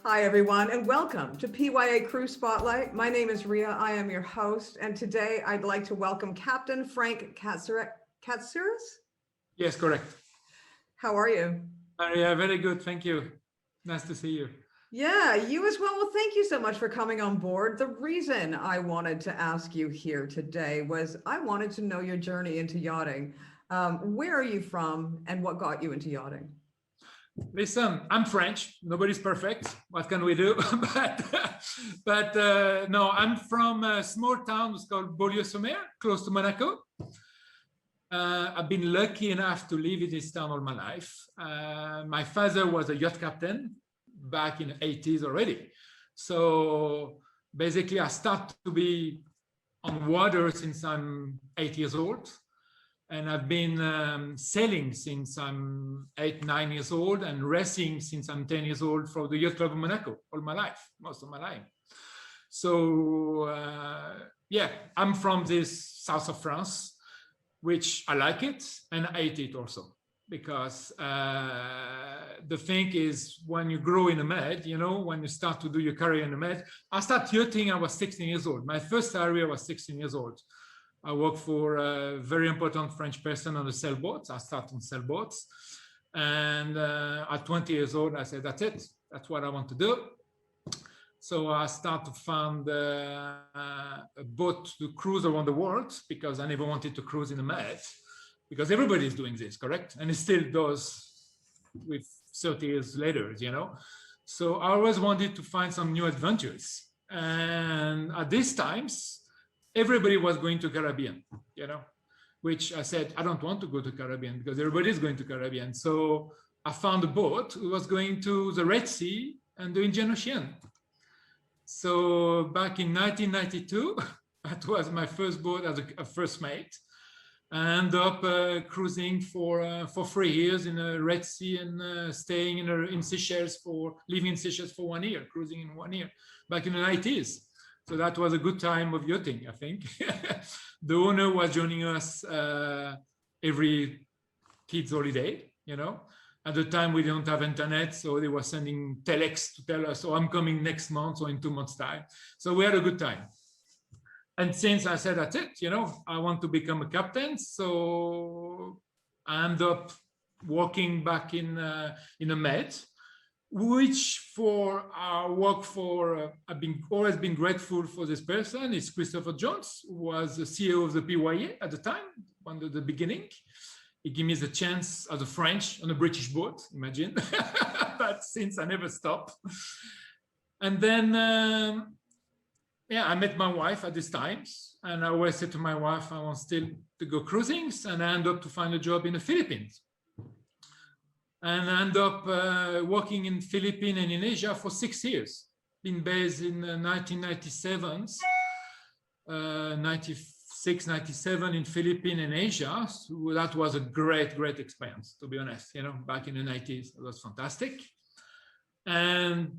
Hi, everyone, and welcome to PYA Crew Spotlight. My name is Ria. I am your host, and today I'd like to welcome Captain Frank Katsouras. Yes, correct. How are you? Yeah, very good. Thank you. Nice to see you. Yeah, you as well. Well, thank you so much for coming on board. The reason I wanted to ask you here today was I wanted to know your journey into yachting. Where are you from, and what got you into yachting? Listen, I'm French. Nobody's perfect. What can we do? but no, I'm from a small town. It's called Beaulieu-sur-Mer, close to Monaco. I've been lucky enough to live in this town all my life. My father was a yacht captain back in the 80s already. So basically, I started to be on water since I'm 8 years old. And I've been sailing since I'm 8, 9 years old, and racing since I'm 10 years old for the Yacht Club of Monaco all my life, most of my life. So yeah, I'm from this south of France, which I like it and I hate it also, because the thing is, when you grow in the med, you know, when you start to do your career in the med, I started yachting, I was 16 years old. My first salary, I was 16 years old. I worked for a very important French person on the sailboats. I started on sailboats. And at 20 years old, I said, that's it. That's what I want to do. So I started to find a boat to cruise around the world, because I never wanted to cruise in the Med, because everybody is doing this, correct? And it still does with 30 years later, you know? So I always wanted to find some new adventures. And at these times, everybody was going to Caribbean, you know, which I said, I don't want to go to Caribbean because everybody is going to Caribbean. So I found a boat who was going to the Red Sea and the Indian Ocean. So back in 1992, that was my first boat as a first mate. I ended up cruising for 3 years in the Red Sea and staying in Seychelles living in Seychelles for 1 year, cruising in 1 year, back in the 90s. So that was a good time of yachting, I think. The owner was joining us every kids' holiday, you know. At the time, we didn't have internet, so they were sending telex to tell us, oh, I'm coming next month or in 2 months' time. So we had a good time. And since I said, that's it, you know, I want to become a captain. So I ended up working back in a Med, which for our work for, I've always been grateful for this person, is Christopher Jones, who was the CEO of the PYA at the time, under the beginning. He gave me the chance as a French on a British boat, imagine. But since I never stopped. And then, yeah, I met my wife at these times. And I always said to my wife, I want still to go cruising. And I ended up to find a job in the Philippines. And I ended up working in Philippines and in Asia for 6 years. Been based in 1997, 96, 97 in Philippines and Asia. So that was a great, great experience, to be honest. You know, back in the 90s, it was fantastic. And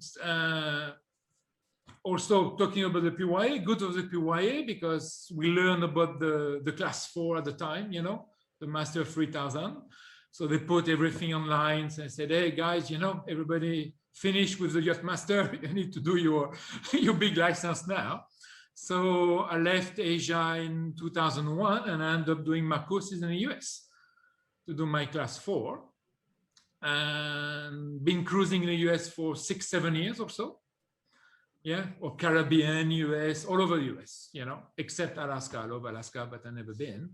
also talking about the PYA, good of the PYA, because we learned about the class 4 at the time, you know, the Master 3000. So they put everything online and said, hey, guys, you know, everybody finished with the Yacht Master. You need to do your big license now. So I left Asia in 2001 and I ended up doing my courses in the US to do my class 4. And been cruising in the US for 6, 7 years or so. Yeah, or Caribbean, US, all over the US, you know, except Alaska. I love Alaska, but I've never been.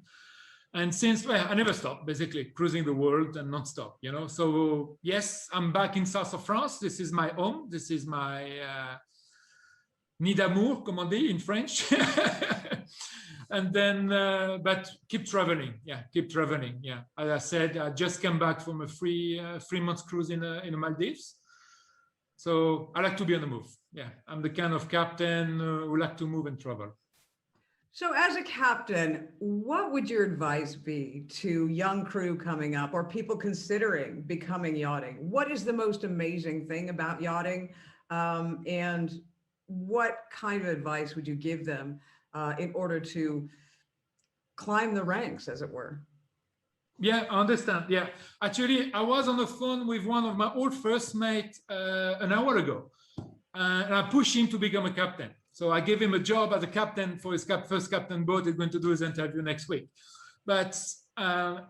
And since, well, I never stopped, basically cruising the world and non-stop, you know. So yes, I'm back in south of France. This is my home. This is my nid d'amour, comme on dit in French. And then, but keep traveling. Yeah, keep traveling. Yeah, as I said, I just came back from a 3-month cruise in the Maldives. So I like to be on the move. Yeah, I'm the kind of captain who like to move and travel. So, as a captain, what would your advice be to young crew coming up or people considering becoming yachting? What is the most amazing thing about yachting? And what kind of advice would you give them in order to climb the ranks, as it were? Yeah, I understand. Yeah, actually, I was on the phone with one of my old first mate an hour ago. and I pushed him to become a captain. So I gave him a job as a captain for his first captain boat. He's going to do his interview next week. But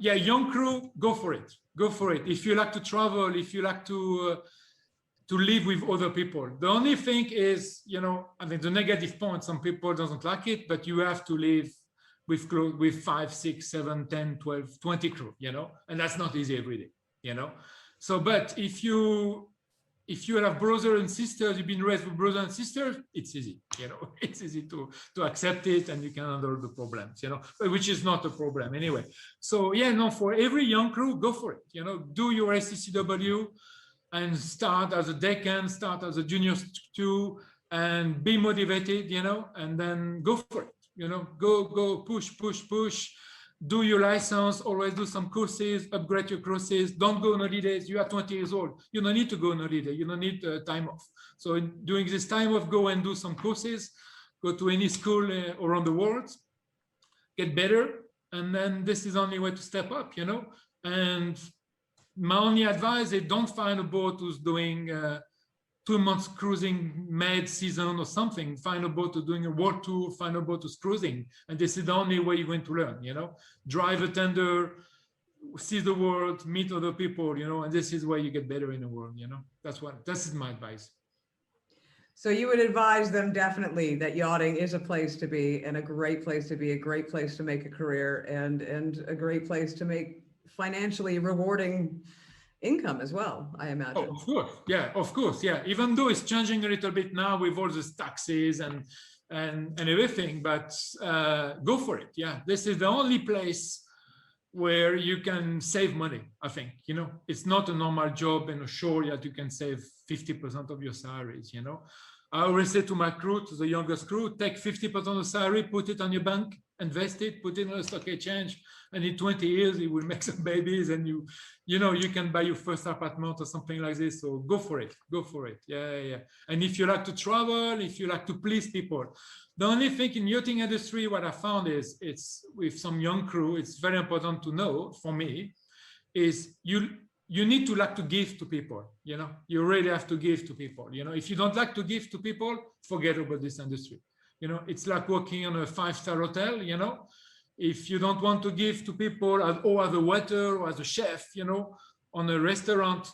yeah, young crew, go for it. Go for it. If you like to travel, if you like to live with other people. The only thing is, you know, I mean, the negative point, some people doesn't like it, but you have to live with 5, 6, 7, 10, 12, 20 crew, you know, and that's not easy every day, you know. So, but if you have brothers and sisters, you've been raised with brothers and sisters, it's easy, you know, it's easy to accept it, and you can handle the problems, you know, which is not a problem anyway. So yeah, no, for every young crew, go for it, you know, do your STCW and start as a deckhand, start as a junior 2, and be motivated, you know, and then go for it, you know, go, push. Do your license, always do some courses, upgrade your courses. Don't go on holidays. You are 20 years old. You don't need to go on holiday. You don't need time off. So during this time off, go and do some courses, go to any school around the world, get better. And then this is the only way to step up, you know. And my only advice is don't find a boat who's doing 2 months cruising med season or something. Find a boat who's doing a world tour, find a boat who's cruising. And this is the only way you're going to learn, you know. Drive a tender, see the world, meet other people, you know, and this is where you get better in the world, you know. This is my advice. So you would advise them definitely that yachting is a place to be, and a great place to be, a great place to make a career, and a great place to make financially rewarding income as well, I imagine. Oh, of course, yeah. Even though it's changing a little bit now with all these taxes and everything, but go for it. Yeah, this is the only place where you can save money, I think. You know, it's not a normal job in a shore yet you can save 50% of your salaries, you know. I always say to my crew, to the youngest crew, take 50% of the salary, put it on your bank, invest it, put it in a stock exchange, and in 20 years, you will make some babies, and you know, you can buy your first apartment or something like this. So go for it. Yeah. And if you like to travel, if you like to please people, the only thing in yachting industry, what I found is, it's with some young crew, it's very important to know, for me, is you need to like to give to people, you know. You really have to give to people, you know. If you don't like to give to people, forget about this industry. You know, it's like working on a 5-star hotel, you know. If you don't want to give to people or as a waiter or as a chef, you know, on a restaurant,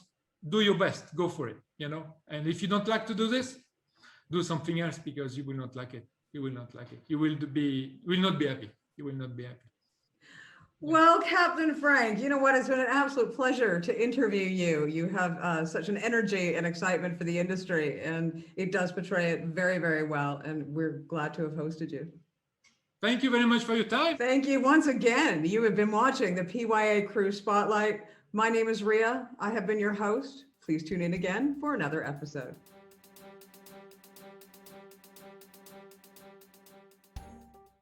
do your best, go for it, you know. And if you don't like to do this, do something else, because you will not like it. You will not like it. You will not be happy. You will not be happy. Well, Captain Frank, you know what? It's been an absolute pleasure to interview you. You have such an energy and excitement for the industry, and it does portray it very, very well. And we're glad to have hosted you. Thank you very much for your time. Thank you once again. You have been watching the PYA Crew Spotlight. My name is Ria. I have been your host. Please tune in again for another episode.